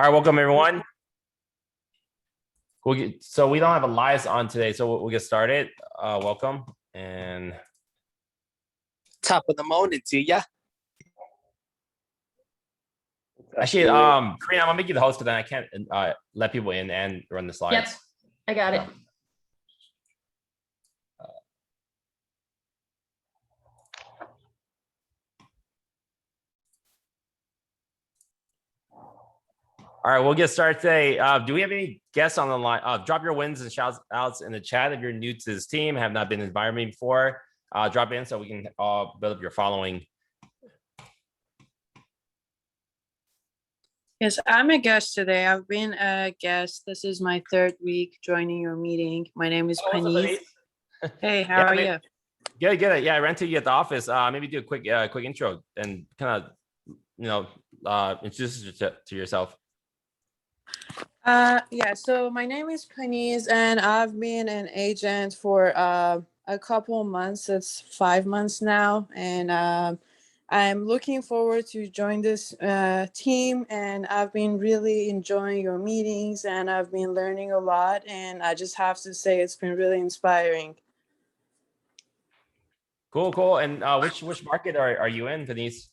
All right, welcome everyone. So we don't have a live on today, so we'll get started. Welcome and top of the morning to ya. Actually, Karina, I'm gonna make you the host because then I can't let people in and run the slides. Yep, I got it. All right, we'll get started today. Do we have any guests on the line? Drop your wins and shout outs in the chat if you're new to this team, have not been invited me before. Drop in so we can build up your following. Yes, I'm a guest today. I've been a guest. This is my third week joining your meeting. My name is Penny. Hey, how are you? Good. Yeah, I ran to you at the office. Maybe do a quick intro and kind of introduce to yourself. Yeah, so my name is Penny and I've been an agent for a couple months. It's 5 months now, and I'm looking forward to join this team, and I've been really enjoying your meetings and I've been learning a lot, and I just have to say it's been really inspiring. Cool. And which market are you in, Denise?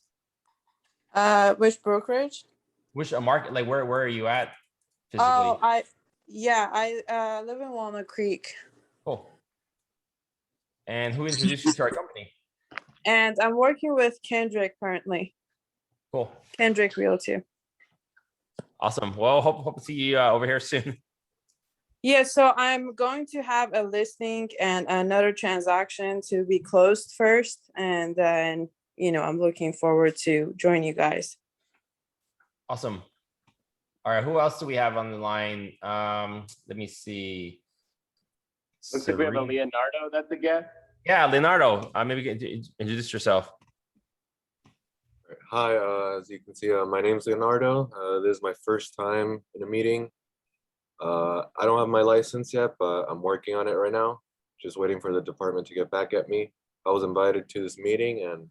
Which brokerage? Which market? Like where are you at physically? Oh, I live in Walnut Creek. Cool. And who introduced you to our company? And I'm working with Kendrick currently. Cool. Kendrick Realty. Awesome. Well, hope to see you over here soon. Yeah, so I'm going to have a listing and another transaction to be closed first, and then I'm looking forward to join you guys. Awesome. All right, who else do we have on the line? Let me see. Looks like we have a Leonardo that's a guest. Yeah, Leonardo. Maybe you can introduce yourself. Hi, as you can see, my name's Leonardo. This is my first time in a meeting. I don't have my license yet, but I'm working on it right now. Just waiting for the department to get back at me. I was invited to this meeting, and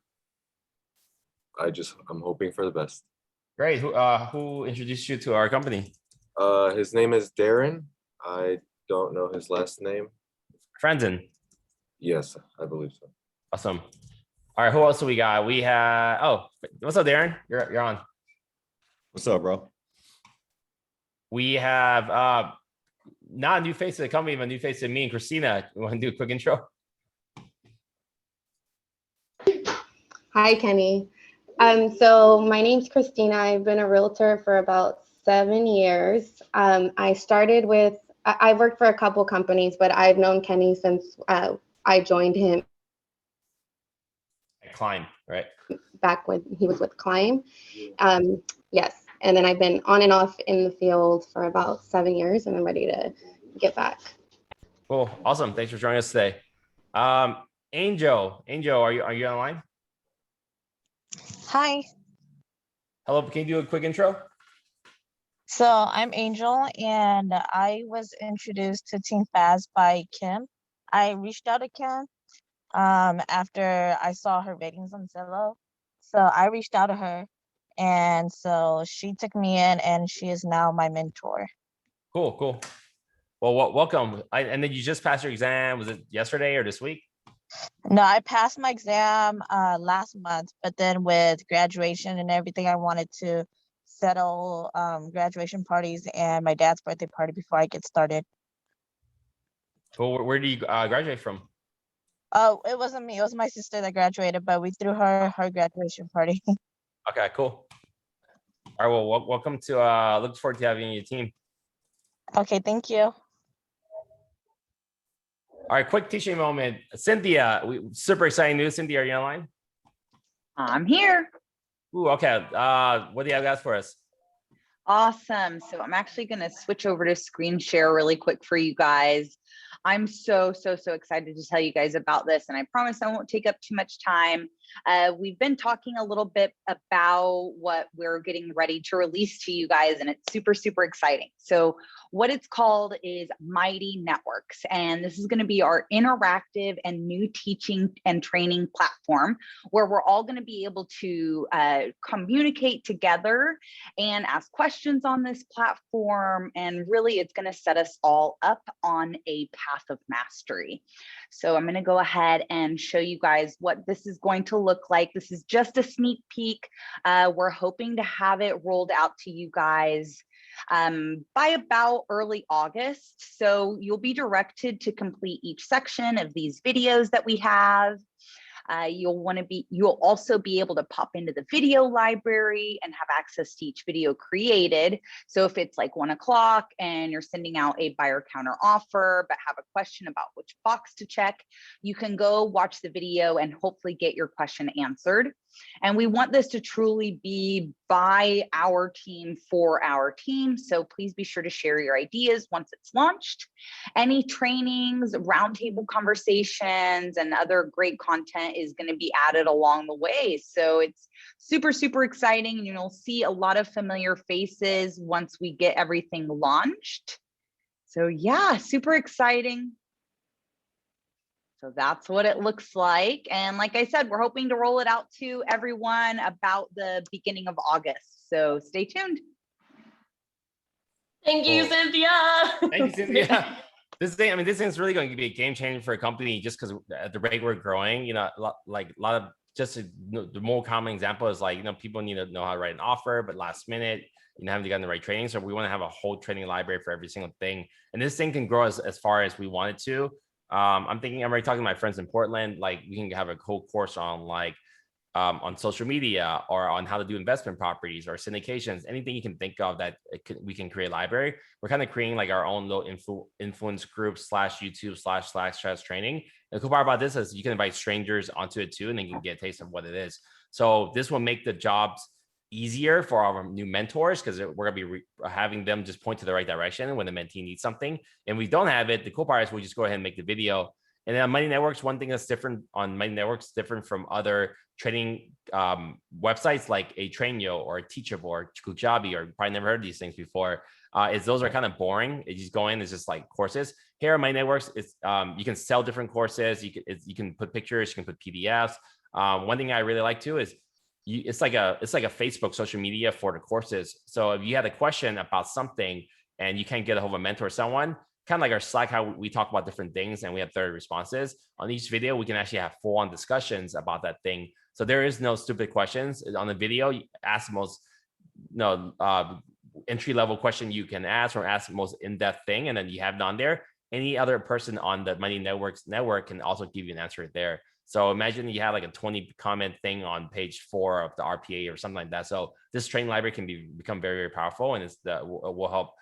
I'm hoping for the best. Great. Who introduced you to our company? His name is Darren. I don't know his last name. Franzen. Yes, I believe so. Awesome. All right, who else do we got? We have, what's up, Darren? You're on. What's up, bro? We have not a new face to the company, but a new face to me and Christina. You want to do a quick intro? Hi, Kenny. So my name's Christina. I've been a realtor for about 7 years. I started with, I worked for a couple companies, but I've known Kenny since I joined him. Climb, right? Back when he was with Climb. Yes. And then I've been on and off in the field for about 7 years, and I'm ready to get back. Cool. Awesome. Thanks for joining us today. Angel, are you online? Hi. Hello. Can you do a quick intro? So I'm Angel, and I was introduced to Team Faz by Kim. I reached out to Kim after I saw her ratings on Zillow. So I reached out to her, and so she took me in, and she is now my mentor. Cool. Well, welcome. And then you just passed your exam. Was it yesterday or this week? No, I passed my exam last month, but then with graduation and everything, I wanted to settle graduation parties and my dad's birthday party before I get started. Cool. Where do you graduate from? Oh, it wasn't me. It was my sister that graduated, but we threw her graduation party. Okay, cool. All right, well, welcome to, look forward to having your team. Okay, thank you. All right, quick teaching moment. Cynthia, super exciting news. Cynthia, are you online? I'm here. Ooh, okay. What do you have guys for us? Awesome. So I'm actually going to switch over to screen share really quick for you guys. I'm so excited to tell you guys about this, and I promise I won't take up too much time. we've been talking a little bit about what we're getting ready to release to you guys, and it's super, super exciting. So what it's called is Mighty Networks, and this is going to be our interactive and new teaching and training platform where we're all going to be able to communicate together and ask questions on this platform, and really it's going to set us all up on a path of mastery. So I'm going to go ahead and show you guys what this is going to look like. This is just a sneak peek. We're hoping to have it rolled out to you guys by about early August. So you'll be directed to complete each section of these videos that we have. You'll also be able to pop into the video library and have access to each video created. So if it's like 1 o'clock and you're sending out a buyer counter offer, but have a question about which box to check, you can go watch the video and hopefully get your question answered. And we want this to truly be by our team for our team. So please be sure to share your ideas once it's launched. Any trainings, roundtable conversations, and other great content is going to be added along the way. So it's super, super exciting. You'll see a lot of familiar faces once we get everything launched. So yeah, super exciting. So that's what it looks like. And like I said, we're hoping to roll it out to everyone about the beginning of August. So stay tuned. Thank you, Cool. Cynthia. Thank you, Cynthia. This thing, I mean, this thing's really going to be a game changer for a company just because at the rate we're growing, you know, like a lot of just the more common example is like, you know, people need to know how to write an offer, but last minute, you know, haven't gotten the right training. So we want to have a whole training library for every single thing. And this thing can grow as far as we want it to. I'm already talking to my friends in Portland, like we can have a whole course on like on social media or on how to do investment properties or syndications, anything you can think of that we can create a library. We're kind of creating like our own little influence group /YouTube/Slack training. The cool part about this is you can invite strangers onto it too, and then you can get a taste of what it is. So this will make the jobs easier for our new mentors because we're going to be having them just point to the right direction when the mentee needs something. And we don't have it. The cool part is we just go ahead and make the video. And then on Mighty Networks, one thing that's different on Mighty Networks, different from other training websites like a Trainyo or a Teachable or Kajabi, or probably never heard of these things before, is those are kind of boring. You just go in, it's just like courses. Here on Mighty Networks, it's you can sell different courses. You can put pictures, you can put PDFs. One thing I really like too is it's like a Facebook social media for the courses. So if you had a question about something and you can't get a hold of a mentor or someone, kind of like our Slack, how we talk about different things and we have 30 responses on each video, we can actually have full-on discussions about that thing. So there is no stupid questions on the video. You ask the most entry-level question you can ask, or ask the most in-depth thing, and then you have it on there. Any other person on the Mighty Networks network can also give you an answer there. So imagine you have like a 20 comment thing on page 4 of the RPA or something like that. So this training library can become very, very powerful, and will help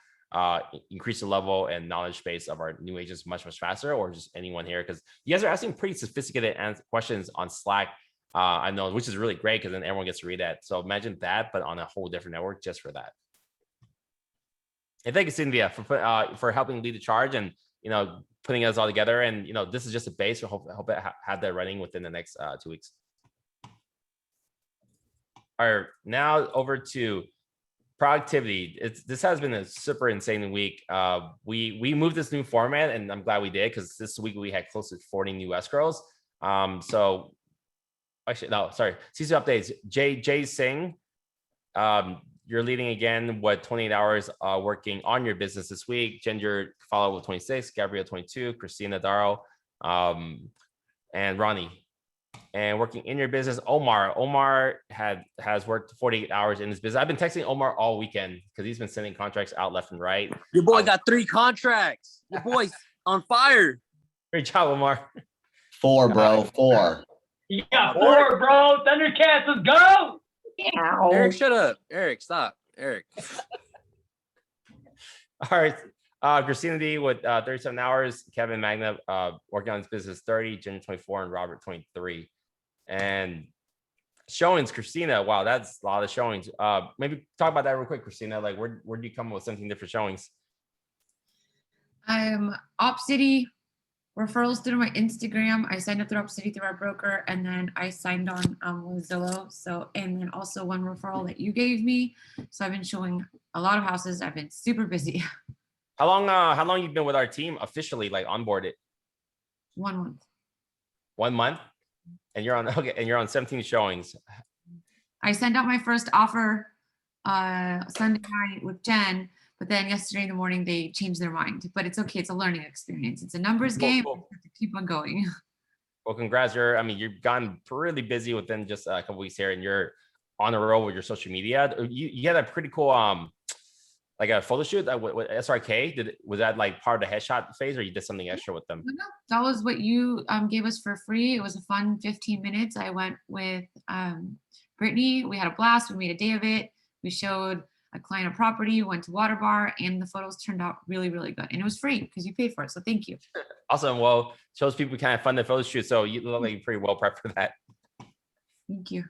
increase the level and knowledge base of our new agents much, much faster, or just anyone here, because you guys are asking pretty sophisticated questions on Slack. I know, which is really great because then everyone gets to read that. So imagine that, but on a whole different network just for that. And thank you, Cynthia, for helping lead the charge and, you know, putting us all together. And, you know, this is just a base. We hope it have that running within the next 2 weeks. All right, now over to productivity. This has been a super insane week. We moved this new format, and I'm glad we did, because this week we had close to 40 new escrows. So actually, no, sorry. Season updates. Jay Singh, you're leading again with 28 hours working on your business this week. Ginger followed with 26, Gabrielle 22, Christina Darrow, and Ronnie. And working in your business, Omar has worked 48 hours in his business. I've been texting Omar all weekend because he's been sending contracts out left and right. Your boy got 3 contracts. Your boy's on fire. Great job, Omar. 4, bro. 4. You got 4, bro. Thundercats, let's go. Eric, shut up. Eric, stop. Eric. All right. Christina D with 37 hours. Kevin Magna working on his business 30, Ginger 24, and Robert 23. And showings, Christina. Wow, that's a lot of showings. Maybe talk about that real quick, Christina. Like, where do you come up with 17 different showings? Op City, referrals through my Instagram. I signed up through Up City through our broker, and then I signed on with Zillow. So, and then also one referral that you gave me. So I've been showing a lot of houses. I've been super busy. How long you've been with our team officially, like onboarded? 1 month. 1 month, and you're on okay, and you're on 17 showings. I sent out my first offer Sunday night with Jen, but then yesterday in the morning they changed their mind. But it's okay. It's a learning experience. It's a numbers game. Cool. We have to keep on going. Well, congrats. You've gotten really busy within just a couple weeks here, and you're on the road with your social media. You had a pretty cool like a photo shoot with SRK. Was that like part of the headshot phase, or you did something extra with them? No, that was what you gave us for free. It was a fun 15 minutes. I went with Brittany. We had a blast. We made a day of it. We showed a client a property, went to water bar, and the photos turned out really, really good. And it was free because you paid for it. So thank you. Awesome. Well, shows people kind of fund the photo shoot. So you look like you're pretty well prepped for that. Thank you.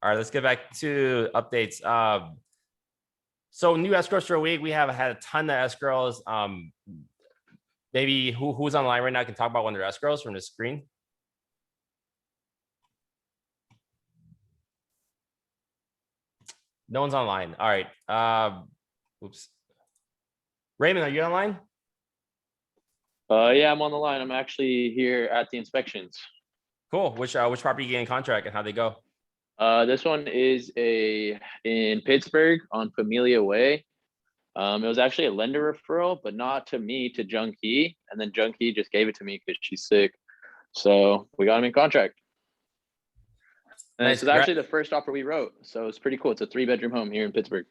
All right, let's get back to updates. So new escrows for a week. We have had a ton of escrows. Maybe who's online right now can talk about one of their escrows from the screen. No one's online. All right. Oops. Raymond, are you online? Yeah, I'm on the line. I'm actually here at the inspections. Cool. Which property you getting contract and how they go? This one is in Pittsburgh on Familia Way. It was actually a lender referral, but not to me, to Jung Hee. And then Jung Hee just gave it to me because she's sick. So we got him in contract. And Nice. this is actually the first offer we wrote. So it's pretty cool. It's a 3-bedroom home here in Pittsburgh.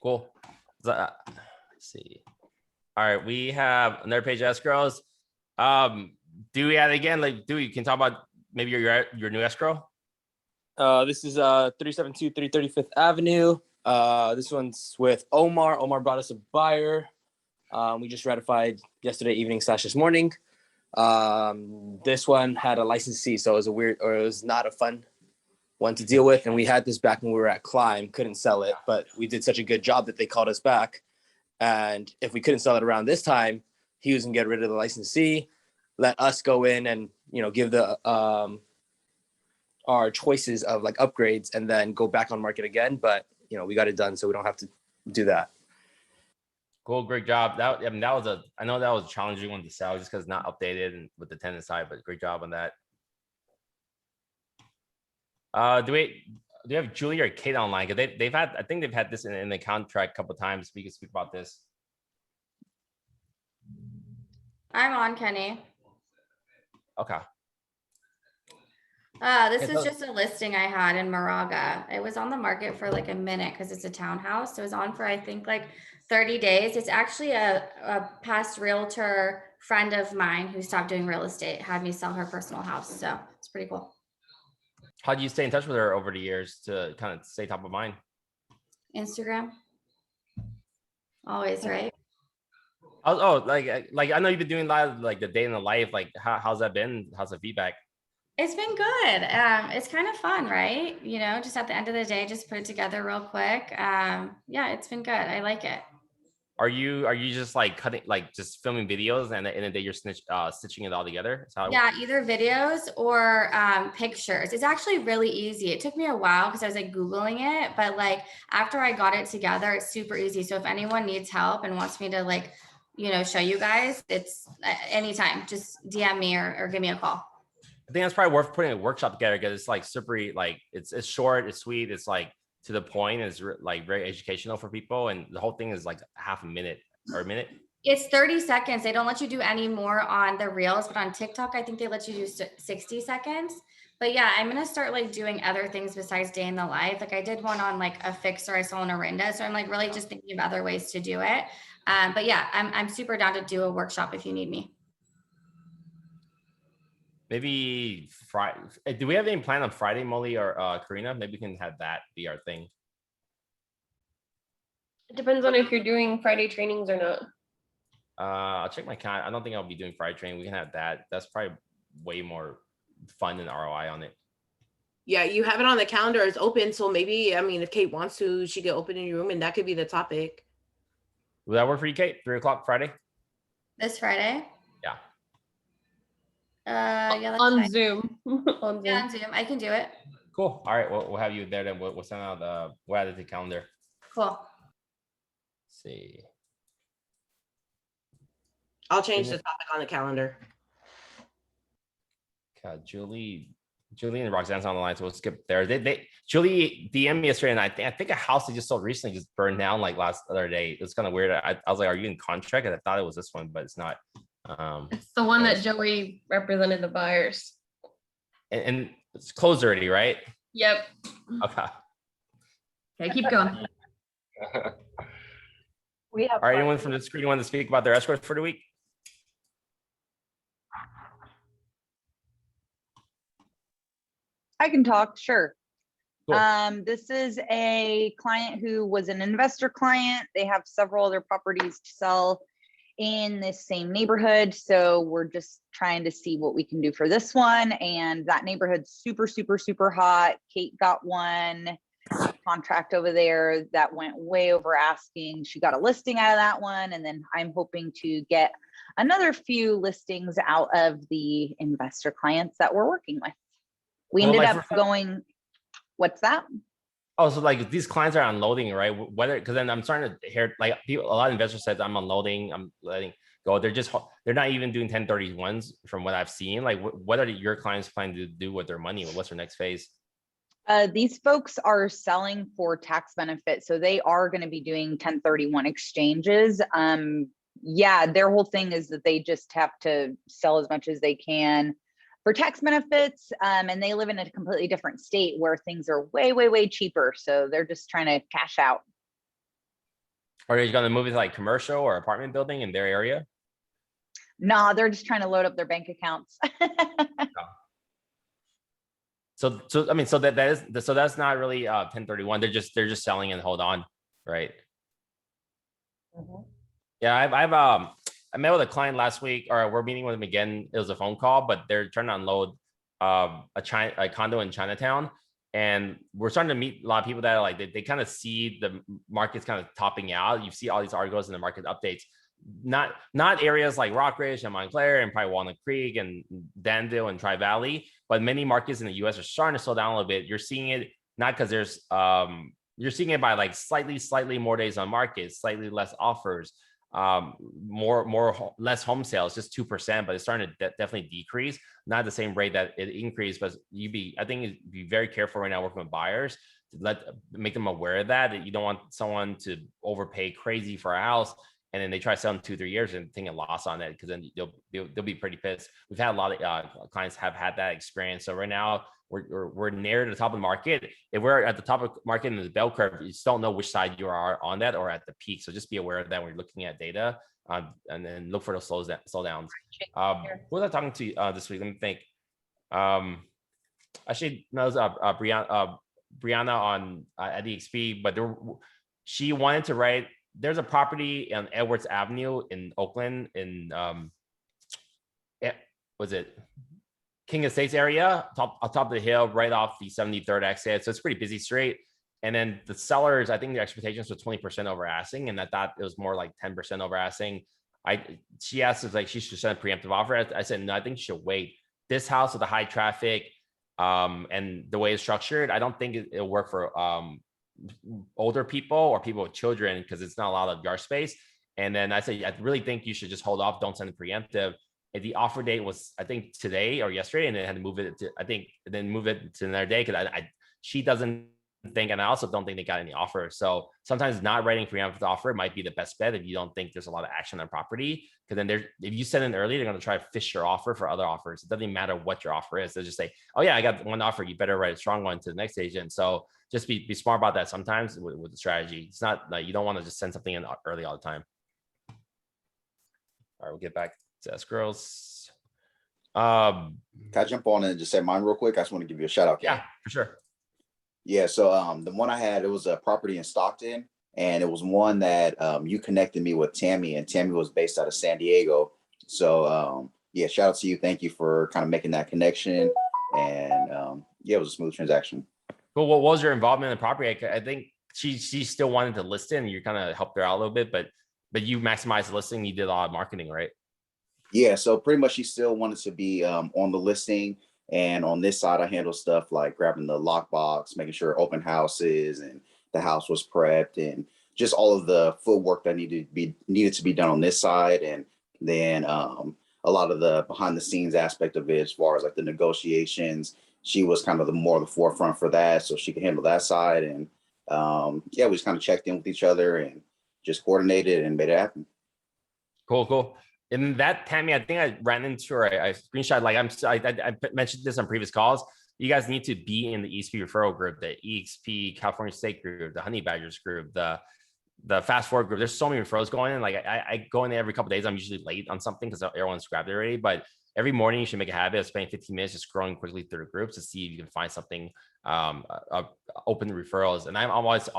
Cool. Let's see. All right, we have another page of escrows. Dewey, again, like Dewey, you can talk about maybe your new escrow. This is 372 335th Avenue. This one's with Omar. Omar brought us a buyer. We just ratified yesterday evening / this morning. This one had a licensee, so it was not a fun one to deal with. And we had this back when we were at Climb, couldn't sell it, but we did such a good job that they called us back. And if we couldn't sell it around this time, he was gonna get rid of the licensee, let us go in and, give the our choices of like upgrades and then go back on market again. But, we got it done, so we don't have to do that. Cool, great job. I know that was a challenging one to sell just because it's not updated and with the tenant side, but great job on that. Do we have Julie or Kate online? Because I think they've had this in the contract a couple of times. We can speak about this. I'm on, Kenny. Okay. This is just a listing I had in Moraga. It was on the market for like a minute because it's a townhouse. It was on for, I think, like 30 days. It's actually a past realtor friend of mine who stopped doing real estate, had me sell her personal house. So it's pretty cool. How do you stay in touch with her over the years to kind of stay top of mind? Instagram. Always, right? Oh, like I know you've been doing a lot of like the day in the life. Like how's that been? How's the feedback? It's been good. It's kind of fun, right? Just at the end of the day, just put it together real quick. Yeah, it's been good. I like it. Are you just like just filming videos and at the end of the day you're stitching it all together? Yeah, either videos or pictures. It's actually really easy. It took me a while because I was like Googling it, but like after I got it together, it's super easy. So if anyone needs help and wants me to like, show you guys, it's anytime, just DM me or give me a call. I think that's probably worth putting a workshop together because it's like super, like it's short, it's sweet, it's like to the point, it's like very educational for people, and the whole thing is like half a minute or a minute. It's 30 seconds. They don't let you do any more on the reels, but on TikTok, I think they let you do 60 seconds. But yeah, I'm gonna start like doing other things besides day in the life. Like I did one on like a fixer I saw in Orinda, so I'm like really just thinking of other ways to do it. But yeah, I'm super down to do a workshop if you need me. Maybe Friday. Do we have any plan on Friday, Molly or Karina? Maybe we can have that be our thing. It depends on if you're doing Friday trainings or not. I'll check my calendar. I don't think I'll be doing Friday training. We can have that. That's probably way more fun than ROI on it. Yeah, you have it on the calendar. It's open. So maybe, if Kate wants to, she could open in your room and that could be the topic. Will that work for you, Kate? 3 o'clock Friday? This Friday? Yeah. Yeah, that's On fine. Zoom. On Zoom. Yeah, on Zoom. I can do it. Cool. All right, we'll have you there then. We'll send out we'll add it to the calendar. Cool. Let's see. I'll change the topic on the calendar. God, Julie and Roxanne's on the line, so we'll skip there. Julie DM'd me yesterday, and I think a house they just sold recently just burned down like last other day. It's kind of weird. I was like, "Are you in contract?" And I thought it was this one, but it's not. It's the one that Joey represented the buyers. And it's closed already, right? Yep. Okay. Okay, keep going. We have All right, anyone from the screen want to speak about their escrows for the week? I can talk, sure. Cool. This is a client who was an investor client. They have several other properties to sell in this same neighborhood. So we're just trying to see what we can do for this one. And that neighborhood's super, super, super hot. Kate got one contract over there that went way over asking. She got a listing out of that one. And then I'm hoping to get another few listings out of the investor clients that we're working with. We Well, ended like up going, what's that? Oh, so like these clients are unloading, right? Whether, because then I'm starting to hear like people, a lot of investors said I'm unloading, I'm letting go. They're not even doing 1031s from what I've seen. Like what are your clients planning to do with their money? What's their next phase? These folks are selling for tax benefit. So they are going to be doing 1031 exchanges. Yeah, their whole thing is that they just have to sell as much as they can for tax benefits. And they live in a completely different state where things are way, way, way cheaper. So they're just trying to cash out. Are they going to move it to like commercial or apartment building in their area? Nah, they're just trying to load up their bank accounts. So I mean, so that's not really 1031. They're just selling and hold on, right? Yeah, I met with a client last week, or we're meeting with them again. It was a phone call, but they're trying to unload a condo in Chinatown, and we're starting to meet a lot of people that are like they kind of see the market's kind of topping out. You see all these articles in the market updates. Not areas like Rockridge and Montclair and probably Walnut Creek and Danville and Tri Valley, but many markets in the U.S. are starting to slow down a little bit. You're seeing it not because there's you're seeing it by like slightly more days on market, slightly less offers, less home sales, just 2%, but it's starting to definitely decrease. Not the same rate that it increased, but I think you'd be very careful right now working with buyers to make them aware of that you don't want someone to overpay crazy for a house. And then they try to sell in 2-3 years and take a loss on it, because then they'll be pretty pissed. We've had a lot of clients have had that experience. So right now we're near the top of the market. If we're at the top of the market in the bell curve, you just don't know which side you are on that or at the peak. So just be aware of that when you're looking at data, and then look for those slowdowns. Who was I talking to this week? Let me think. Actually, no, it was Brianna on at EXP, but she wanted to write. There's a property on Edwards Avenue in Oakland in was it King Estates area, top of the hill, right off the 73rd exit. So it's pretty busy street. And then the sellers, I think their expectations were 20% over asking, and I thought it was more like 10% over asking. She asked if like she should send a preemptive offer. I said no, I think she should wait. This house with the high traffic and the way it's structured, I don't think it'll work for older people or people with children, because it's not a lot of yard space. And then I say I really think you should just hold off, don't send a preemptive. And the offer date was I think today or yesterday, and then had to move it to move it to another day, because she doesn't think, and I also don't think they got any offer. So sometimes not writing preemptive offer might be the best bet if you don't think there's a lot of action on property, because then if you send in early, they're going to try to fish your offer for other offers. It doesn't even matter what your offer is. They'll just say, oh yeah, I got one offer, you better write a strong one to the next agent. So just be smart about that sometimes with the strategy. It's not like you don't want to just send something in early all the time. All right, we'll get back to escrows. Can I jump on and just say mine real quick? I just want to give you a shout out. Yeah, for sure. Yeah, so the one I had, it was a property in Stockton, and it was one that you connected me with Tammy, and Tammy was based out of San Diego. So yeah, shout out to you. Thank you for kind of making that connection. And yeah, it was a smooth transaction. Well, what was your involvement in the property? I think she still wanted to list it, and you kind of helped her out a little bit, but you maximized the listing. You did a lot of marketing, right? Yeah, so pretty much she still wanted to be on the listing. And on this side, I handle stuff like grabbing the lockbox, making sure open houses and the house was prepped, and just all of the footwork that needed to be done on this side. And then a lot of the behind the scenes aspect of it, as far as like the negotiations, she was kind of the more the forefront for that, so she could handle that side. And yeah, we just kind of checked in with each other and just coordinated and made it happen. Cool, cool. And that, Tammy, I think I ran into her. I screenshot, like I mentioned this on previous calls. You guys need to be in the ESP referral group, the EXP California State group, the Honey Badgers group, the Fast Forward group. There's so many referrals going in. Like I go in there every couple of days. I'm usually late on something because everyone's grabbed it already. But every morning you should make a habit of spending 15 minutes just scrolling quickly through the groups to see if you can find something open referrals. And I'm always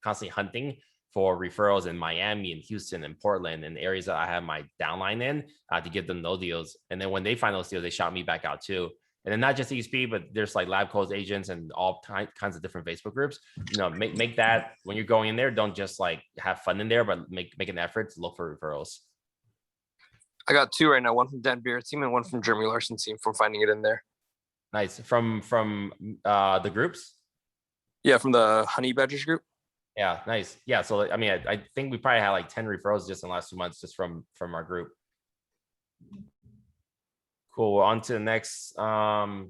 constantly hunting for referrals in Miami and Houston and Portland and areas that I have my downline in to give them those deals. And then when they find those deals, they shout me back out too. And then not just EXP, but there's like lab codes agents and all kinds of different Facebook groups. You know, make that when you're going in there, don't just like have fun in there, but make an effort to look for referrals. I got 2 right now, one from Dan Beer team and one from Jeremy Larson's team from finding it in there. Nice. From the groups? Yeah, from the Honey Badgers group. Yeah, nice. Yeah, so I mean, I think we probably had like 10 referrals just in the last 2 months just from our group. Cool. On to the next one.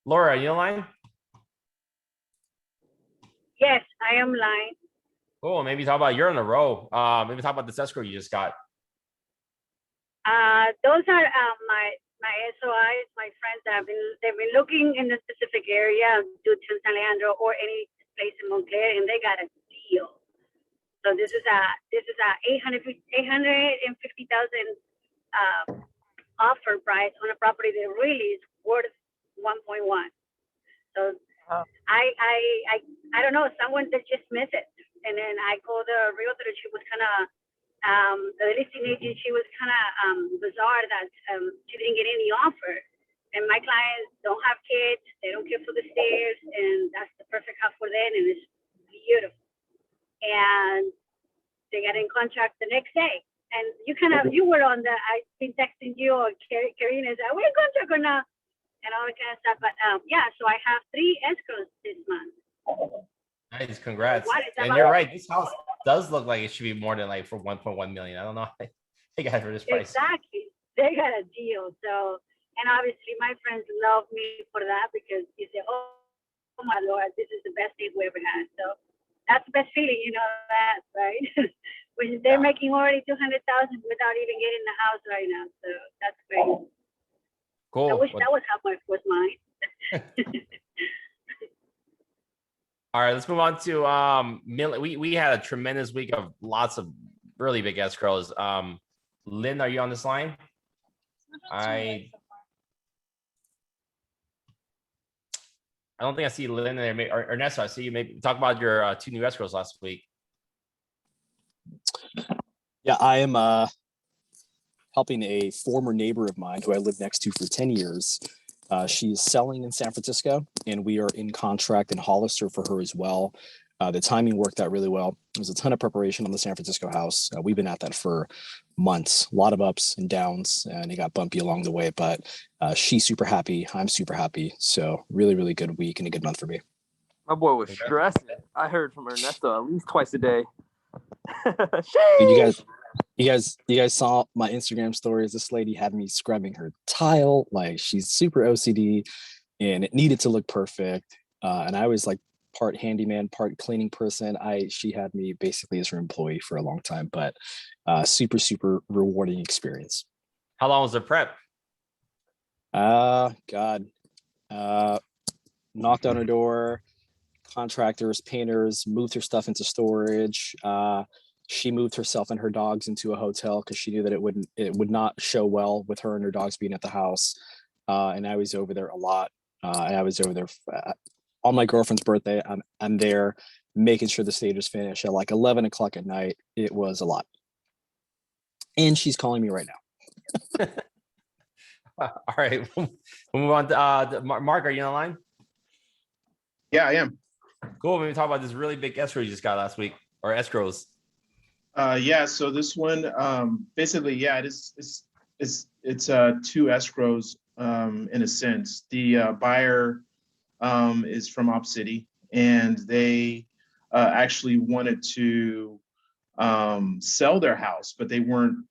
Laura, you online? Yes, I am live. Cool. Maybe talk about, you're in a row. Maybe talk about this escrow you just got. Those are my SOIs, my friends that they've been looking in the specific area, Dutton, San Leandro, or any place in Montclair, and they got a deal. So this is a 850,000 offer price on a property that really is worth 1.1. So I don't know, someone that just missed it, and then I called the realtor. She was kind of the listing agent. She was kind of bizarre that she didn't get any offer. And my clients don't have kids, they don't care for the stairs, and that's the perfect house for them, and it's beautiful. And they got in contract the next day. And you were on the, I've been texting you or Karina said, are we in contract or not? And all that kind of stuff. But yeah, so I have 3 escrows this month. Nice, congrats. And you're right, this house does look like it should be more than like for 1.1 million. I don't know. They got it for this price. Exactly. They got a deal. So, and obviously my friends love me for that because you say, oh my Lord, this is the best thing we ever had. So that's the best feeling, you know that, right? When they're making already 200,000 without even getting the house right now. So that's great. Cool. I wish that was how much was mine. All right, let's move on to we had a tremendous week of lots of really big escrows. Lynn, are you on this line? I don't think I see Lynn in there. Or Ernesto, I see you. Maybe talk about your 2 new escrows last week. Yeah, I am helping a former neighbor of mine who I lived next to for 10 years. She's selling in San Francisco, and we are in contract in Hollister for her as well. The timing worked out really well. There's a ton of preparation on the San Francisco house. We've been at that for months, a lot of ups and downs, and it got bumpy along the way, but she's super happy. I'm super happy. So really, really good week and a good month for me. My boy was stressing. I heard from Ernesto at least twice a day. Dude, you guys saw my Instagram stories. This lady had me scrubbing her tile. Like, she's super OCD and it needed to look perfect. And I was like part handyman, part cleaning person. She had me basically as her employee for a long time, but super, super rewarding experience. How long was the prep? God. Knocked on her door, contractors, painters, moved her stuff into storage. She moved herself and her dogs into a hotel because she knew that it would not show well with her and her dogs being at the house. And I was over there a lot. And I was over there on my girlfriend's birthday. I'm there making sure the stage was finished at like 11 o'clock at night. It was a lot. And she's calling me right now. All right, we'll move on to Mark. Are you on the line? Yeah, I am. Cool. Maybe talk about this really big escrow you just got last week or escrows? Yeah, so this one, basically, yeah, it's two escrows in a sense. The buyer is from Op City, and they actually wanted to sell their house, but they weren't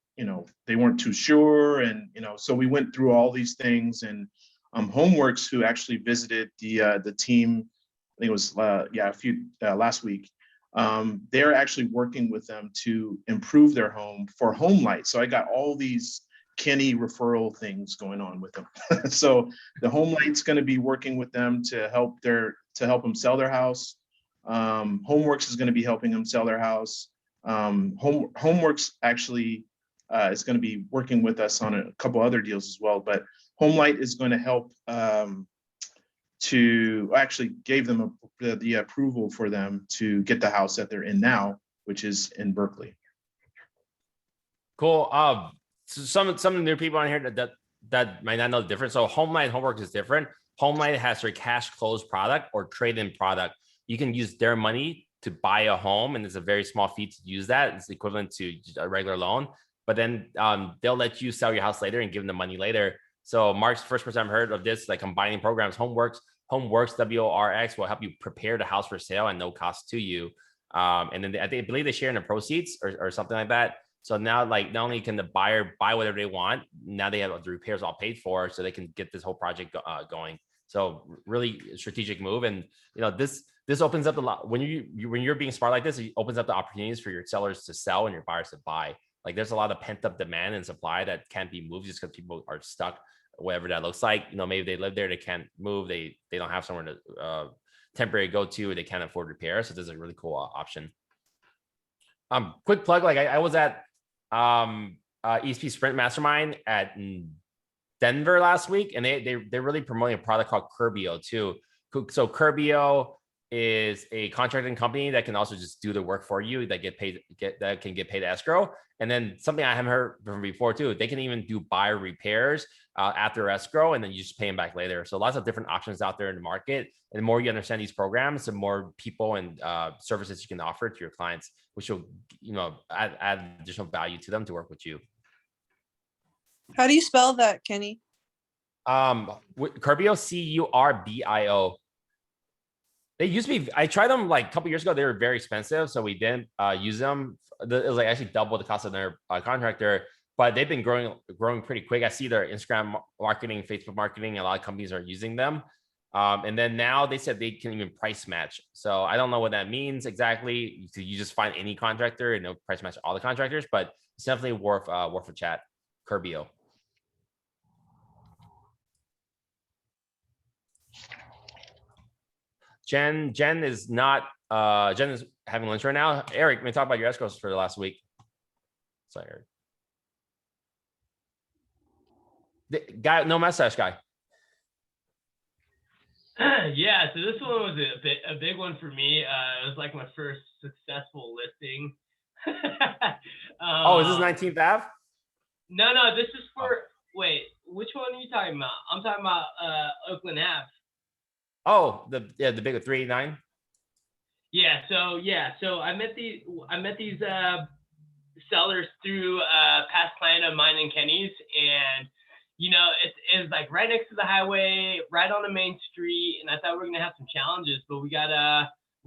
too sure, and so we went through all these things, and Homeworks, who actually visited the team, I think it was last week. They're actually working with them to improve their home for home light. So I got all these Kenny referral things going on with them. So the home light's going to be working with them to help them sell their house. Homeworks is going to be helping them sell their house. Homeworks actually is going to be working with us on a couple other deals as well, but Homelight is going to help to actually gave them the approval for them to get the house that they're in now, which is in Berkeley. Cool. So some of the new people on here that might not know the difference. So Homelight and Homework is different. Homelight has their cash close product or trade-in product. You can use their money to buy a home, and it's a very small fee to use that. It's equivalent to a regular loan, but then they'll let you sell your house later and give them the money later. So Mark's first person I've heard of this, like combining programs. Homeworks WORX will help you prepare the house for sale at no cost to you. And then I believe they share in the proceeds or something like that. So now, like, not only can the buyer buy whatever they want, now they have the repairs all paid for, so they can get this whole project going. So really strategic move, and this opens up a lot when you're being smart like this. It opens up the opportunities for your sellers to sell and your buyers to buy. Like, there's a lot of pent up demand and supply that can't be moved just because people are stuck, whatever that looks like. Maybe they live there, they can't move, they don't have somewhere to temporary go to, or they can't afford repair. So this is a really cool option. Quick plug, like I was at ESP Sprint Mastermind at Denver last week, and they're really promoting a product called Curbio too. So Curbio is a contracting company that can also just do the work for you, that can get paid escrow. And then something I haven't heard from before too, they can even do buyer repairs after escrow, and then you just pay them back later. So lots of different options out there in the market. And the more you understand these programs, the more people and services you can offer to your clients, which will add additional value to them to work with you. How do you spell that, Kenny? Curbio, Curbio. They used to be, I tried them like a couple years ago. They were very expensive, so we didn't use them. It was like actually double the cost of their contractor, but they've been growing pretty quick. I see their Instagram marketing, Facebook marketing, a lot of companies are using them. And then now they said they can even price match. So I don't know what that means exactly. You just find any contractor and they'll price match all the contractors, but it's definitely worth a chat. Curbio. Jen is not Jen is having lunch right now. Eric, let me talk about your escrows for the last week. Sorry, Eric. The guy, no mustache guy. Yeah, so this one was a big one for me. It was like my first successful listing. Oh, is this 19th Ave? No, this is for, wait, which one are you talking about? I'm talking about Oakland Ave. Oh, the big 389. Yeah, so I met these sellers through past client of mine and Kenny's, and it's like right next to the highway, right on the main street, and I thought we were gonna have some challenges, but we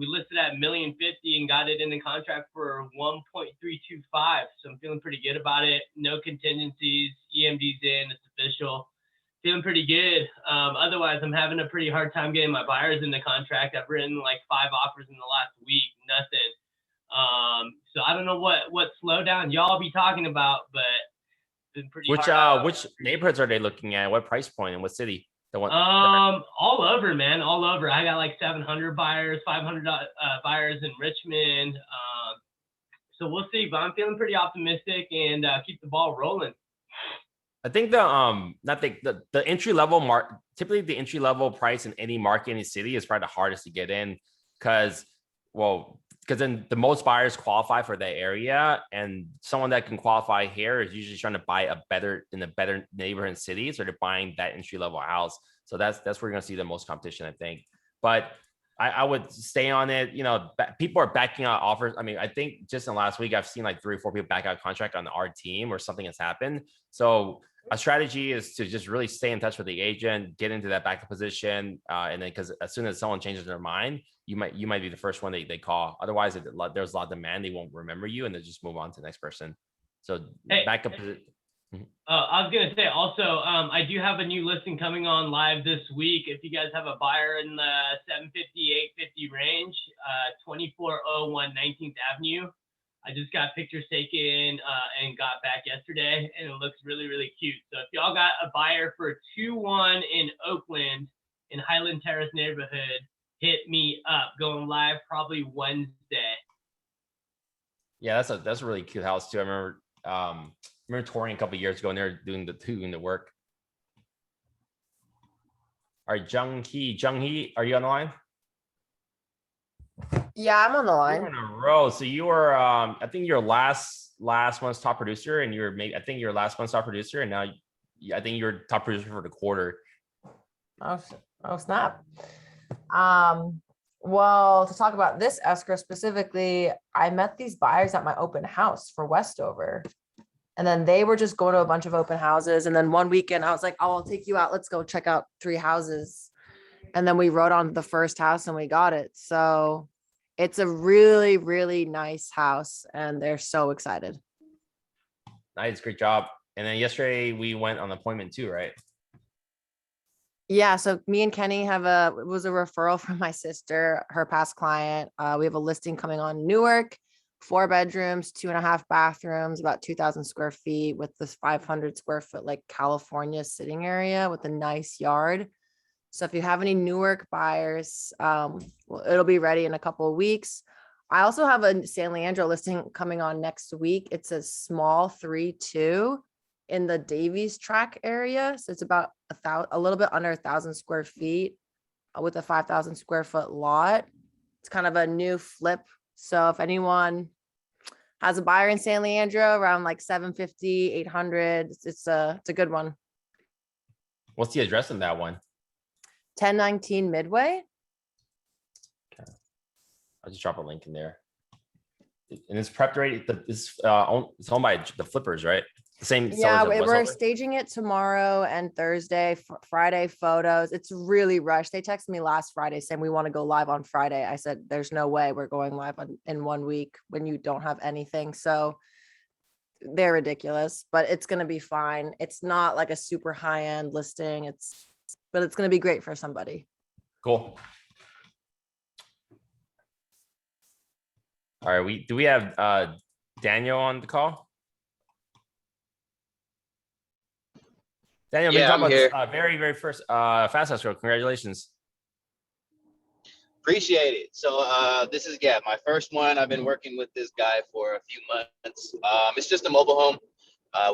listed at $1.05 million and got it in the contract for 1.325. So I'm feeling pretty good about it. No contingencies, EMD's in, it's official. Feeling pretty good. Otherwise, I'm having a pretty hard time getting my buyers in the contract. I've written like 5 offers in the last week, nothing. So I don't know what slowdown y'all be talking about, but it's been pretty hard. Which neighborhoods are they looking at? What price point and what city? All over, man, all over. I got like 700 buyers, 500 buyers in Richmond. So we'll see, but I'm feeling pretty optimistic and keep the ball rolling. I think the entry level typically the entry level price in any market, any city is probably the hardest to get in because then the most buyers qualify for that area, and someone that can qualify here is usually trying to buy a better neighborhood and city, so they're buying that entry level house. So that's where you're gonna see the most competition, I think. But I would stay on it. You know, people are backing out offers. I mean, I think just in the last week, I've seen like 3 or 4 people back out contract on our team or something has happened. So a strategy is to just really stay in touch with the agent, get into that backup position. And then because as soon as someone changes their mind, you might be the first one they call. Otherwise, there's a lot of demand. They won't remember you and they'll just move on to the next person. So backup position. I was gonna say also, I do have a new listing coming on live this week. If you guys have a buyer in the 750, 850 range, 2401 19th Avenue. I just got pictures taken and got back yesterday, and it looks really, really cute. So if y'all got a buyer for 2-1 in Oakland in Highland Terrace neighborhood, hit me up. Going live probably Wednesday. Yeah, that's a really cute house too. I remember touring a couple of years ago and they're doing the work. All right, Jung Hee, are you on the line? Yeah, I'm on the line. You're in a row. So you were, I think your last month's top producer, and I think your last month's top producer, and now I think you're top producer for the quarter. Oh snap. Well, to talk about this escrow specifically, I met these buyers at my open house for Westover. And then they were just going to a bunch of open houses. And then one weekend I was like, oh, I'll take you out. Let's go check out 3 houses. And then we wrote on the first house and we got it. So it's a really, really nice house and they're so excited. Nice, great job. And then yesterday we went on appointment too, right? Yeah, so me and Kenny it was a referral from my sister, her past client. We have a listing coming on Newark, 4 bedrooms, 2.5 bathrooms, about 2,000 square feet with this 500 square foot like California sitting area with a nice yard. So if you have any Newark buyers, it'll be ready in a couple of weeks. I also have a San Leandro listing coming on next week. It's a small 3-2 in the Davies track area. So it's about a little bit under 1,000 square feet with a 5,000 square foot lot. It's kind of a new flip. So if anyone has a buyer in San Leandro around like 750, 800, it's a good one. What's the address in that one? 1019 Midway. Okay. I'll just drop a link in there. And it's prepped ready. It's owned by the flippers, right? The same. Yeah, we're staging it tomorrow and Thursday, Friday photos. It's really rushed. They texted me last Friday saying we want to go live on Friday. I said, there's no way we're going live in 1 week when you don't have anything. So they're ridiculous, but it's going to be fine. It's not like a super high end listing. But it's going to be great for somebody. Cool. All right. Do we have Daniel on the call? Daniel, yeah, I'm here. Very, very first fast escrow. Congratulations. Appreciate it. So this is my first one. I've been working with this guy for a few months. It's just a mobile home.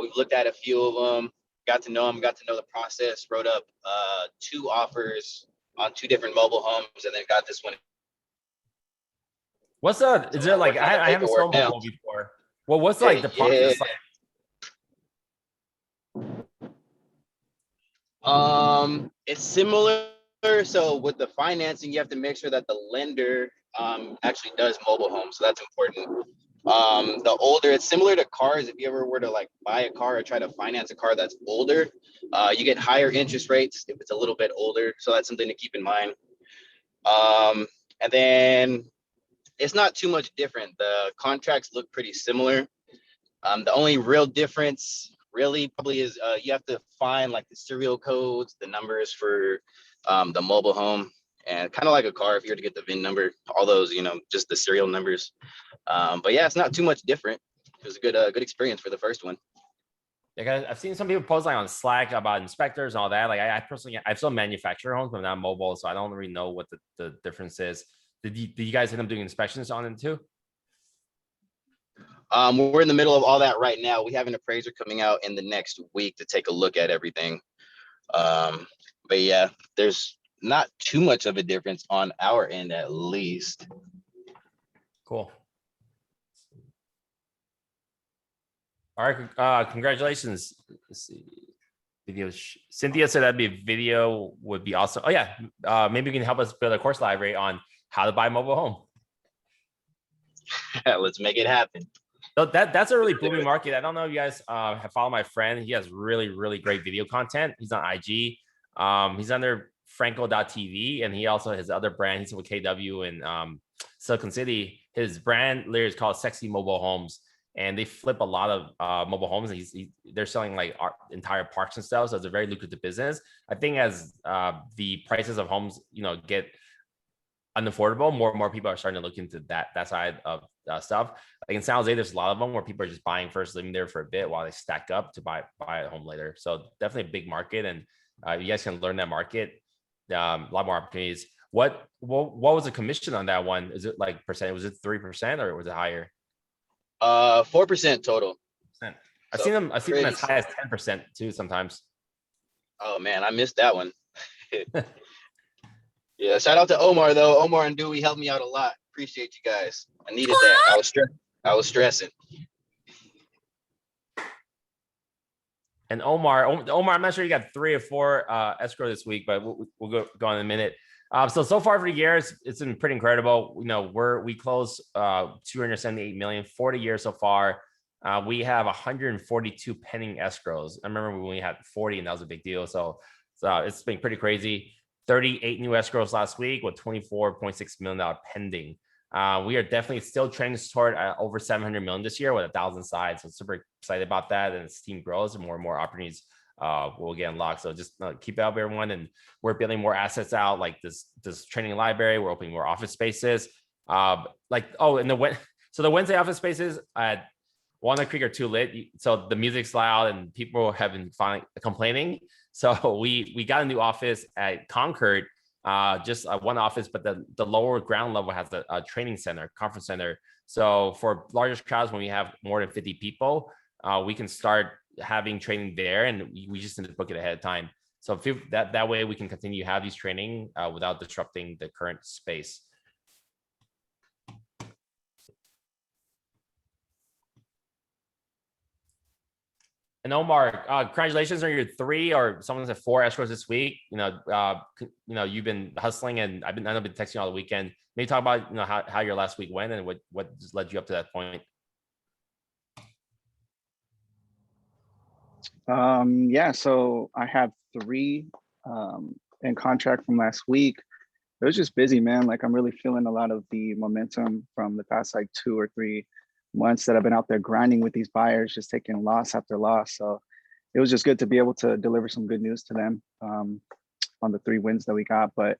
We've looked at a few of them, got to know him, got to know the process, wrote up 2 offers on 2 different mobile homes, and then got this one. What's up? Is there like I haven't sold mobile before. Well, what's like the process like? It's similar. So with the financing, you have to make sure that the lender actually does mobile homes. So that's important. It's similar to cars. If you ever were to like buy a car or try to finance a car that's older, you get higher interest rates if it's a little bit older. So that's something to keep in mind. And then it's not too much different. The contracts look pretty similar. The only real difference really probably is you have to find like the serial codes, the numbers for the mobile home, and kind of like a car, if you were to get the VIN number, all those, just the serial numbers. But yeah, it's not too much different. It was a good experience for the first one. Like I've seen some people post like on Slack about inspectors and all that. Like I personally, I've still manufactured homes, but not mobile, so I don't really know what the difference is. Did you guys end up doing inspections on them too? We're in the middle of all that right now. We have an appraiser coming out in the next week to take a look at everything. But yeah, there's not too much of a difference on our end, at least. Cool. All right, congratulations. Let's see. Video. Cynthia said that'd be a video would be awesome. Oh yeah, maybe you can help us build a course library on how to buy a mobile home. Let's make it happen. So that's a really booming market. I don't know if you guys have followed my friend. He has really, really great video content. He's on IG. He's under Franco.tv, and he also has other brand. He's with KW in Silicon City. His brand literally is called Sexy Mobile Homes, and they flip a lot of mobile homes. And they're selling like entire parks and stuff. So it's a very lucrative business. I think as the prices of homes, get unaffordable, more and more people are starting to look into that side of stuff. Like in San Jose, there's a lot of them where people are just buying first, living there for a bit while they stack up to buy a home later. So definitely a big market, and you guys can learn that market. A lot more opportunities. What was the commission on that one? Is it like percent? Was it 3% or was it higher? 4% total. I've seen them as high as 10% too sometimes. Oh man, I missed that one. Yeah, shout out to Omar though. Omar and Dewey helped me out a lot. Appreciate you guys. I needed that. I was stressing. And Omar, I'm not sure you got 3 or 4 escrow this week, but we'll go in a minute. So far for the year, it's been pretty incredible. We closed 278 million for the year so far. We have 142 pending escrows. I remember when we had 40, and that was a big deal. So it's been pretty crazy. 38 new escrows last week with $24.6 million pending. We are definitely still trending toward over 700 million this year with 1,000 sides. So super excited about that. And as the team grows, and more And will get unlocked. So just keep it up, everyone. And we're building more assets out, like this training library. We're opening more office spaces. So the Wednesday office spaces at Walnut Creek are too lit. So the music's loud and people have been complaining. So we got a new office at Concord, just one office, but the lower ground level has a training center, conference center. So for larger crowds, when we have more than 50 people, we can start having training there, and we just need to book it ahead of time. So that way we can continue to have these training without disrupting the current space. And Omar, congratulations on your 3 or someone said 4 escrows this week. You've been hustling, and I've been texting you all the weekend. Maybe talk about how your last week went and what just led you up to that point. Yeah, so I have 3 in contract from last week. It was just busy, man. Like I'm really feeling a lot of the momentum from the past like 2 or 3 months that I've been out there grinding with these buyers, just taking loss after loss. So it was just good to be able to deliver some good news to them on the 3 wins that we got. But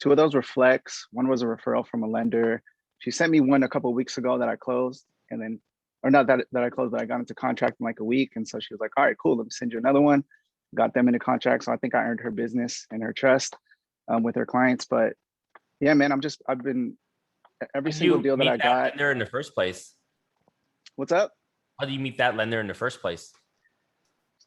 2 of those were flex. One was a referral from a lender. She sent me one a couple of weeks ago that I closed, and then, or not that I closed, but I got into contract in like a week. And so she was like, all right, cool, let me send you another one. Got them into contract. So I think I earned her business and her trust with her clients. But yeah, man, I've been every single deal that I got. Lender in the first place. What's up? How do you meet that lender in the first place?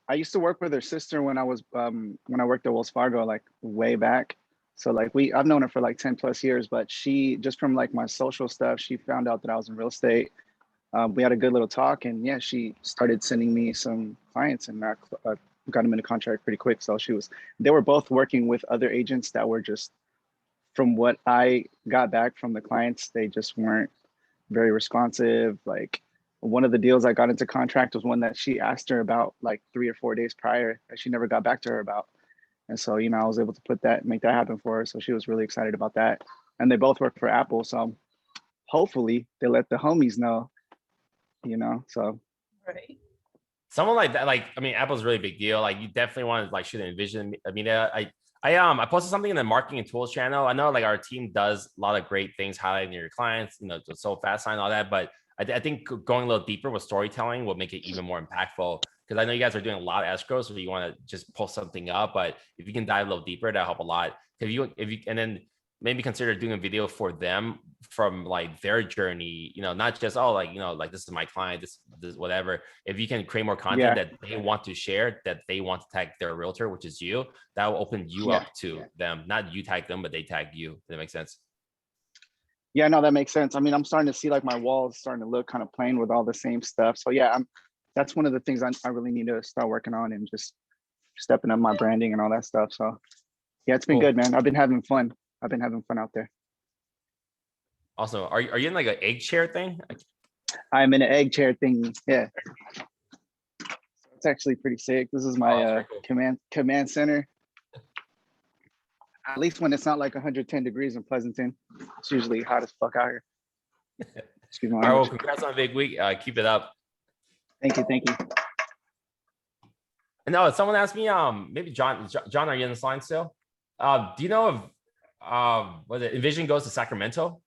I used to work with her sister when I worked at Wells Fargo, like way back. So like I've known her for like 10 plus years, but she, just from like my social stuff, she found out that I was in real estate. We had a good little talk, and yeah, she started sending me some clients, and I got them into contract pretty quick. So they were both working with other agents that were just, from what I got back from the clients, they just weren't very responsive. Like one of the deals I got into contract was one that she asked her about like 3 or 4 days prior that she never got back to her about. And so, I was able to make that happen for her. So she was really excited about that. And they both work for Apple. So hopefully they let the homies know, so. Right. Someone like that, Apple's a really big deal. Like you definitely want to shoot an envision. I posted something in the marketing and tools channel. I know our team does a lot of great things highlighting your clients, so fast sign, all that. But I think going a little deeper with storytelling will make it even more impactful. Because I know you guys are doing a lot of escrow, so you want to just post something up. But if you can dive a little deeper, that'll help a lot. If you and then maybe consider doing a video for them from their journey, not just, this is my client, this whatever. If you can create more content that they want to share, that they want to tag their realtor, which is you, that will open you up to them. Not you tag them, but they tag you. Does that make sense? Yeah, no, that makes sense. I'm starting to see my walls starting to look kind of plain with all the same stuff. So yeah, that's one of the things I really need to start working on, and just stepping up my branding and all that stuff. So yeah, it's been good, man. I've been having fun out there. Also, are you in like an egg chair thing? I'm in an egg chair thing. Yeah. It's actually pretty sick. This is my command center. At least when it's not like 110 degrees in Pleasanton. It's usually hot as fuck out here. Excuse me. All right, well, congrats on a big week. Keep it up. Thank you. Thank you. No, someone asked me, maybe John, are you in this line still? Do you know if was it Envision goes to Sacramento?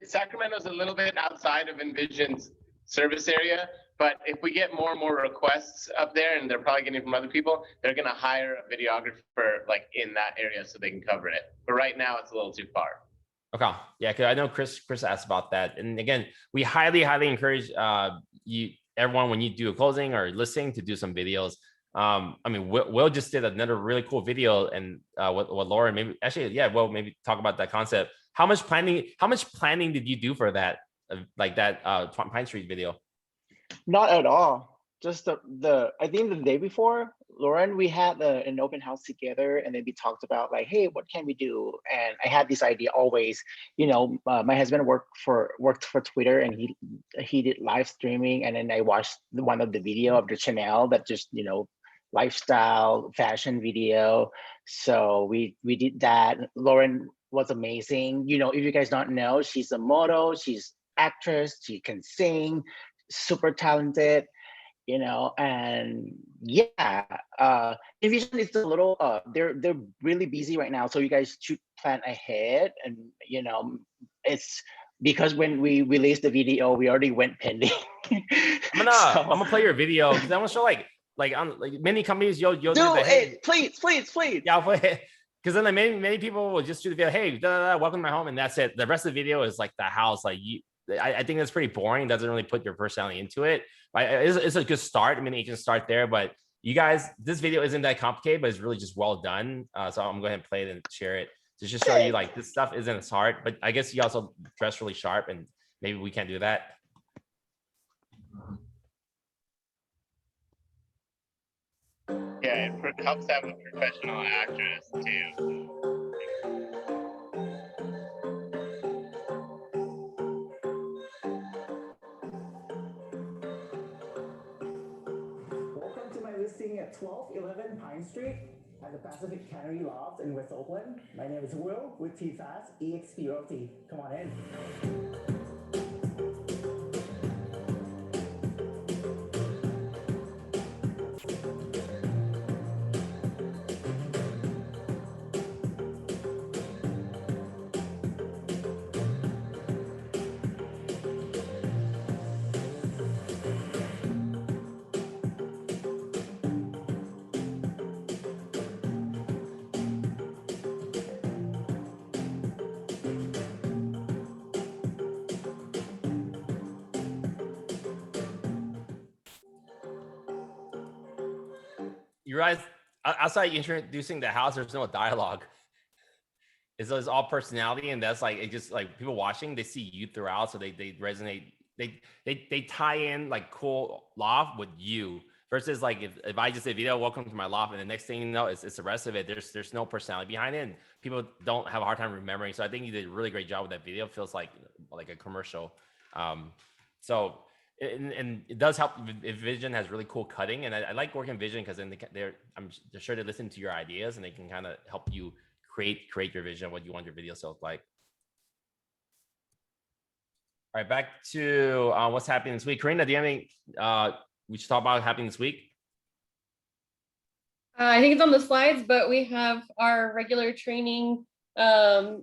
Sacramento's a little bit outside of Envision's service area, but if we get more and more requests up there, and they're probably getting from other people, they're gonna hire a videographer like in that area so they can cover it. But right now it's a little too far. Okay, yeah, because I know Chris asked about that, and again, we highly encourage everyone when you do a closing or listing to do some videos. I mean, Will just did another really cool video, and what Lauren maybe maybe talk about that concept. How much planning did you do for that, like that Pine Street video? Not at all. Just I think the day before, Lauren, we had an open house together, and then we talked about like, hey, what can we do? And I had this idea always. You know, my husband worked for Twitter, and he did live streaming, and then I watched one of the video of the channel that just lifestyle fashion video. So we did that. Lauren was amazing. If you guys don't know, she's a model, she's actress, she can sing, super talented. And yeah, Envision is a little they're really busy right now, so you guys should plan ahead. And it's because when we released the video, we already went pending. I'm gonna play your video because I want to show like on like many companies you'll do the, hey, please yeah, I'll play it. Because then like many people will just do the video, hey, welcome to my home, and that's it. The rest of the video is like the house. Like I think that's pretty boring. It doesn't really put your personality into it. It's a good start. I mean, you can start there, but you guys, this video isn't that complicated, but it's really just well done. So I'm going to play it and share it to just show you like this stuff isn't as hard. But I guess you also dress really sharp, and maybe we can't do that. Yeah, it helps to have a professional actress too. Welcome to my listing at 1211 Pine Street at the Pacific Cannery Loft in West Oakland. My name is Will with TFAS EXP REALTY. Come on in. You realize outside introducing the house, there's no dialogue. It's all personality, and that's like, it just like people watching, they see you throughout, so they resonate. They tie in like cool loft with you versus like if I just say video, welcome to my loft, and the next thing you know, it's the rest of it. There's no personality behind it, and people don't have a hard time remembering. So I think you did a really great job with that video. It feels like a commercial. So. And it does help if Vision has really cool cutting, and I like working Vision because then they're sure to listen to your ideas, and they can kind of help you create your vision, what you want your videos to look like. All right, back to what's happening this week. Karina, do you have any we should talk about happening this week? I think it's on the slides, but we have our regular training, our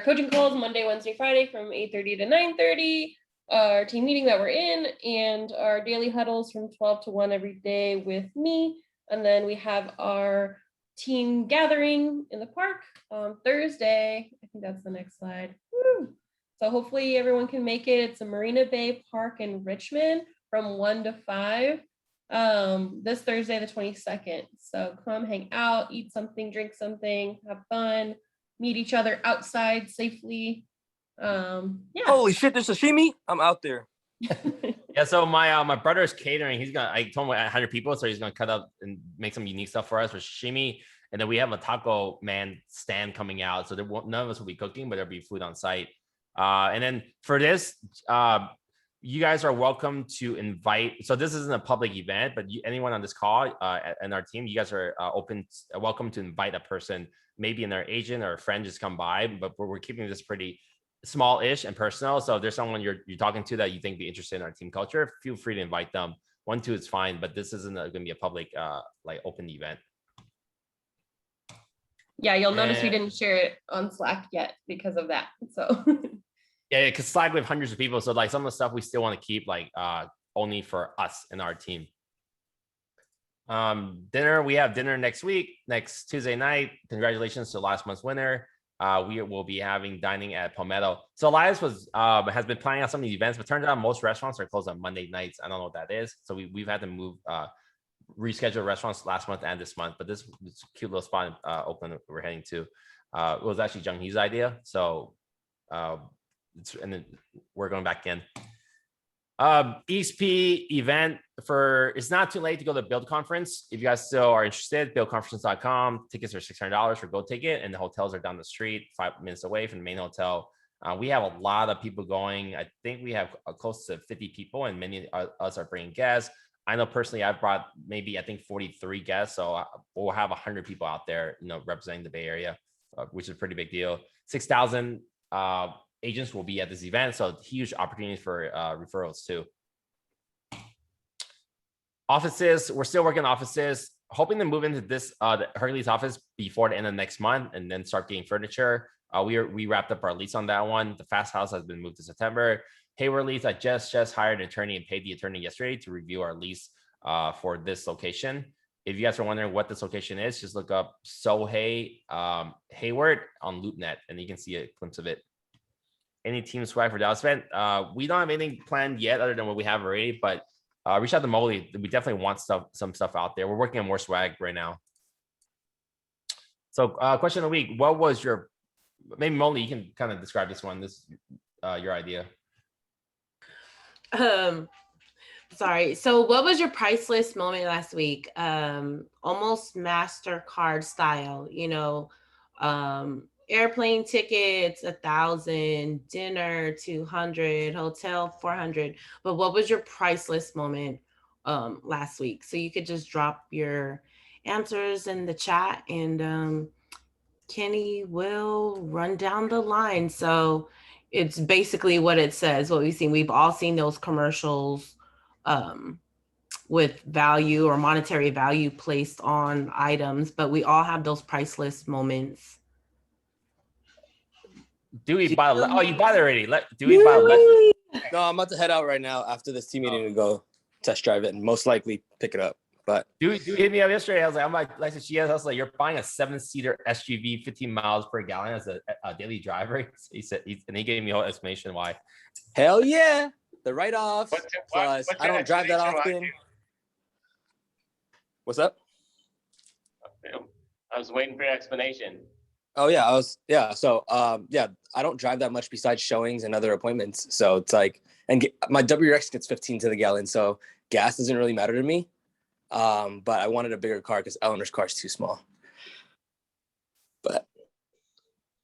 coaching calls Monday, Wednesday, Friday from 8:30 to 9:30. Our team meeting that we're in, and our daily huddles from 12 to 1 every day with me. And then we have our team gathering in the park on Thursday. I think that's the next slide. Woo! So hopefully everyone can make it. It's a Marina Bay Park in Richmond from 1 to 5 this Thursday, the 22nd. So come hang out, eat something, drink something, have fun, meet each other outside safely. Yeah. Holy shit, there's sashimi. I'm out there. Yeah, so my brother's catering. I told him 100 people, so he's gonna cut up and make some unique stuff for us for sashimi. And then we have a taco man stand coming out. So none of us will be cooking, but there'll be food on site. And then for this, you guys are welcome to invite. So this isn't a public event, but anyone on this call and our team, you guys are welcome to invite a person, maybe an agent or a friend, just come by. But we're keeping this pretty small-ish and personal. So if there's someone you're talking to that you think be interested in our team culture, feel free to invite them. 1, 2 is fine, but this isn't going to be a public like open event. Yeah, you'll notice we didn't share it on Slack yet because of that. So yeah, because Slack, we have hundreds of people. So like some of the stuff we still want to keep like only for us and our team. Dinner, we have dinner next week, next Tuesday night. Congratulations to last month's winner. We will be having dining at Palmetto. So Elias has been planning on some of these events, but turns out most restaurants are closed on Monday nights. I don't know what that is. So we've had to move, reschedule restaurants last month and this month, but this cute little spot in Oakland we're heading to. It was actually Jung Hee's idea. So, and then we're going back in. EXP event it's not too late to go to the Build Conference. If you guys still are interested, buildconference.com. Tickets are $600 for Go Ticket, and the hotels are down the street, 5 minutes away from the main hotel. We have a lot of people going. I think we have close to 50 people, and many of us are bringing guests. I know personally, I've brought maybe, I think 43 guests. So we'll have 100 people out there, representing the Bay Area, which is a pretty big deal. 6,000 agents will be at this event. So huge opportunities for referrals too. Offices, we're still working on offices, hoping to move into this, the Hercules office before the end of next month and then start getting furniture. We wrapped up our lease on that one. The Fast House has been moved to September. Hayward lease, I just hired an attorney and paid the attorney yesterday to review our lease for this location. If you guys are wondering what this location is, just look up Sohei Hayward on LoopNet and you can see a glimpse of it. Any team swag for Dallas event? We don't have anything planned yet other than what we have already, but reach out to Molly. We definitely want some stuff out there. We're working on more swag right now. So question of the week, what was maybe Molly, you can kind of describe this one, your idea. Sorry. So what was your priceless moment last week? Almost MasterCard style, airplane tickets, 1,000, dinner, 200, hotel, 400. But what was your priceless moment last week? So you could just drop your answers in the chat and Kenny will run down the line. So it's basically what it says, what we've seen. We've all seen those commercials with value or monetary value placed on items, but we all have those priceless moments. Oh, you bought it already. Dewey bought it. No, I'm about to head out right now after this team meeting to go test drive it and most likely pick it up. But Dewey hit me up yesterday. I was like, you're buying a 7-seater SUV, 15 miles per gallon as a daily driver. He said, and he gave me a whole explanation why. Hell yeah, the write-offs. Plus, I don't drive that often. What's up? I was waiting for your explanation. Oh yeah, So I don't drive that much besides showings and other appointments. So it's like, and my WRX gets 15 to the gallon, so gas doesn't really matter to me. But I wanted a bigger car because Eleanor's car is too small. But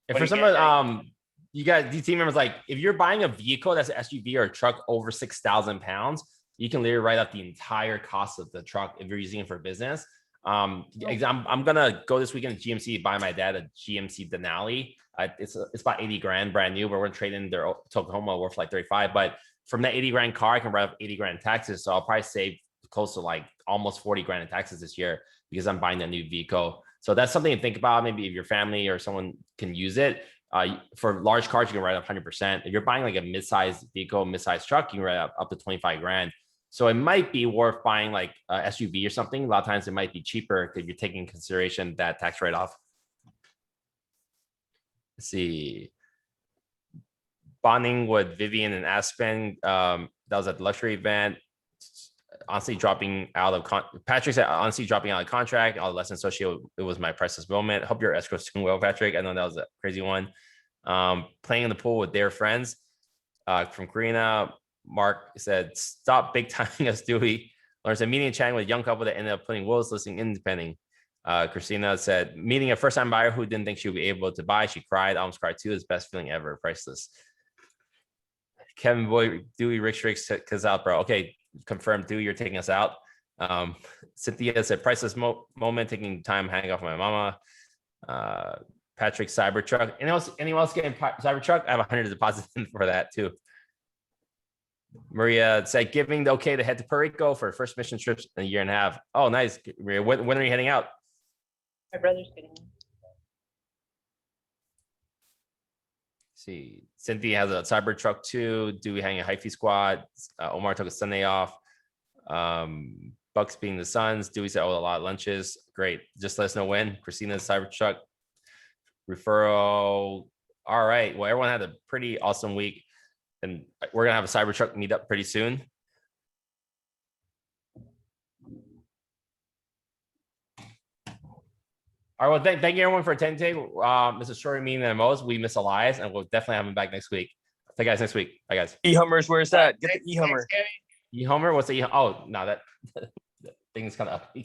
if for some of you guys, these team members, like if you're buying a vehicle that's an SUV or a truck over 6,000 pounds, you can literally write up the entire cost of the truck if you're using it for business. I'm gonna go this weekend to GMC, buy my dad a GMC Denali. It's about 80 grand brand new, but we're gonna trade in their Tacoma worth like 35. But from that 80 grand car, I can write up 80 grand in taxes. So I'll probably save close to like almost 40 grand in taxes this year because I'm buying a new vehicle. So that's something to think about. Maybe if your family or someone can use it. For large cars, you can write up 100%. If you're buying like a mid-sized vehicle, mid-sized truck, you can write up to 25 grand. So it might be worth buying like a SUV or something. A lot of times it might be cheaper because you're taking into consideration that tax write-off. Let's see. Bonding with Vivian and Aspen. That was at the luxury event. Honestly, dropping out of Patrick said, honestly, dropping out of contract. All the lessons associated. It was my priceless moment. Hope your escrow is doing well, Patrick. I know that was a crazy one. Playing in the pool with their friends. From Karina. Mark said, stop big timing us, Dewey. Learns a meeting chatting with a young couple that ended up putting Will's listing independent. Christina said, meeting a first-time buyer who didn't think she would be able to buy. She cried, almost cried too. It's the best feeling ever, priceless. Kevin Boy, Dewey, Rick Strix, took us out, bro. Okay, confirmed, Dewey, you're taking us out. Cynthia said, priceless moment, taking time hanging off my mama. Patrick, Cybertruck. Anyone else getting Cybertruck? I have 100 deposits in for that too. Maria said, giving the okay to head to Puerto Rico for first mission trips in a year and a half. Oh, nice. Maria, when are you heading out? My brother's getting one. See, Cynthia has a Cybertruck too. Dewey hanging a hyphy squad. Omar took a Sunday off. Bucks being the Suns. Dewey said, oh, a lot of lunches. Great. Just let us know when. Christina's Cybertruck referral. All right. Well, everyone had a pretty awesome week, and we're gonna have a Cybertruck meetup pretty soon. All right. Well, thank you everyone for attending today. Mrs. Shorty, me, and Mose. We miss Elias, and we'll definitely have him back next week. See you guys next week. Bye, guys. E-Hummers, where's that? Get the E-Hummer. E-Hummer. What's the E? Oh, no, that thing is kind of up.